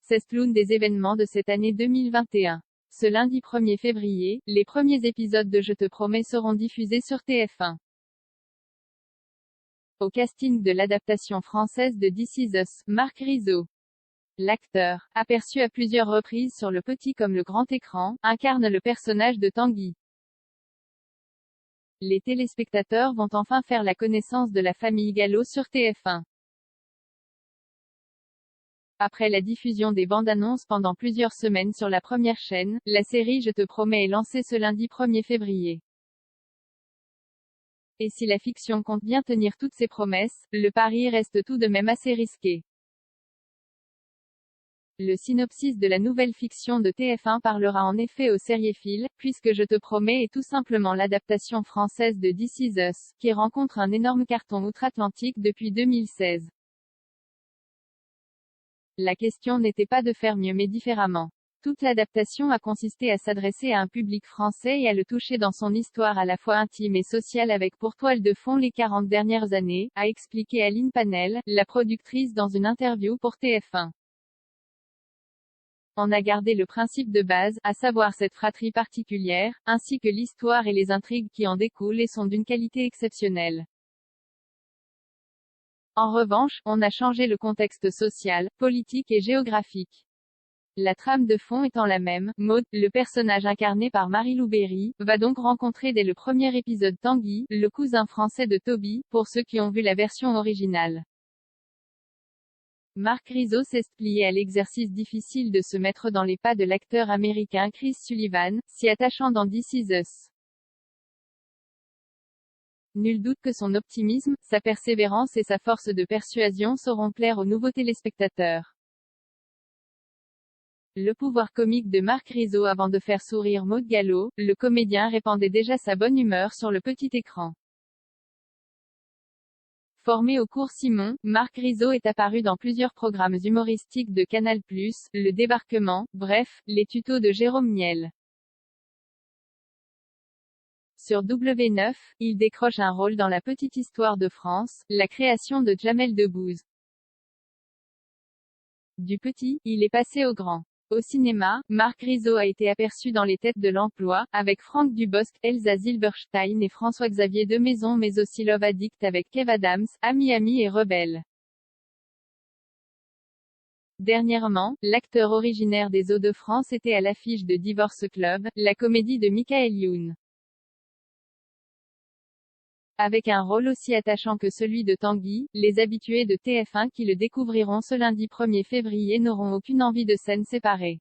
C'est l'un des événements de cette année 2021. Ce lundi 1er février, les premiers épisodes de Je te promets seront diffusés sur TF1. Au casting de l'adaptation française de This Is Us, Marc Rizzo. L'acteur, aperçu à plusieurs reprises sur le petit comme le grand écran, incarne le personnage de Tanguy. Les téléspectateurs vont enfin faire la connaissance de la famille Gallo sur TF1. Après la diffusion des bandes-annonces pendant plusieurs semaines sur la première chaîne, la série Je te promets est lancée ce lundi 1er février. Et si la fiction compte bien tenir toutes ses promesses, le pari reste tout de même assez risqué. Le synopsis de la nouvelle fiction de TF1 parlera en effet aux sériéphiles, puisque Je te promets est tout simplement l'adaptation française de This Is Us, qui rencontre un énorme carton outre-Atlantique depuis 2016. La question n'était pas de faire mieux mais différemment. Toute l'adaptation a consisté à s'adresser à un public français et à le toucher dans son histoire à la fois intime et sociale avec pour toile de fond les 40 dernières années, a expliqué Aline Panel, la productrice dans une interview pour TF1. On a gardé le principe de base, à savoir cette fratrie particulière, ainsi que l'histoire et les intrigues qui en découlent et sont d'une qualité exceptionnelle. En revanche, on a changé le contexte social, politique et géographique. La trame de fond étant la même, Maud, le personnage incarné par Marie-Lou Berry, va donc rencontrer dès le premier épisode Tanguy, le cousin français de Toby, pour ceux qui ont vu la version originale. Marc Rizzo s'est plié à l'exercice difficile de se mettre dans les pas de l'acteur américain Chris Sullivan, si attachant dans This Is Us. Nul doute que son optimisme, sa persévérance et sa force de persuasion sauront plaire aux nouveaux téléspectateurs. Le pouvoir comique de Marc Rizzo avant de faire sourire Maud Gallo, le comédien répandait déjà sa bonne humeur sur le petit écran. Formé au cours Simon, Marc Rizzo est apparu dans plusieurs programmes humoristiques de Canal+, Le Débarquement, bref, les tutos de Jérôme Niel. Sur W9, il décroche un rôle dans La Petite Histoire de France, la création de Jamel Debbouze. Du petit, il est passé au grand. Au cinéma, Marc Rizzo a été aperçu dans Les Têtes de l'Emploi, avec Franck Dubosc, Elsa Zilberstein et François-Xavier Demaison mais aussi Love Addict avec Kev Adams, Ami et Rebelle. Dernièrement, l'acteur originaire des Hauts-de-France était à l'affiche de Divorce Club, la comédie de Michael Youn. Avec un rôle aussi attachant que celui de Tanguy, les habitués de TF1 qui le découvriront ce lundi 1er février n'auront aucune envie de scène séparée.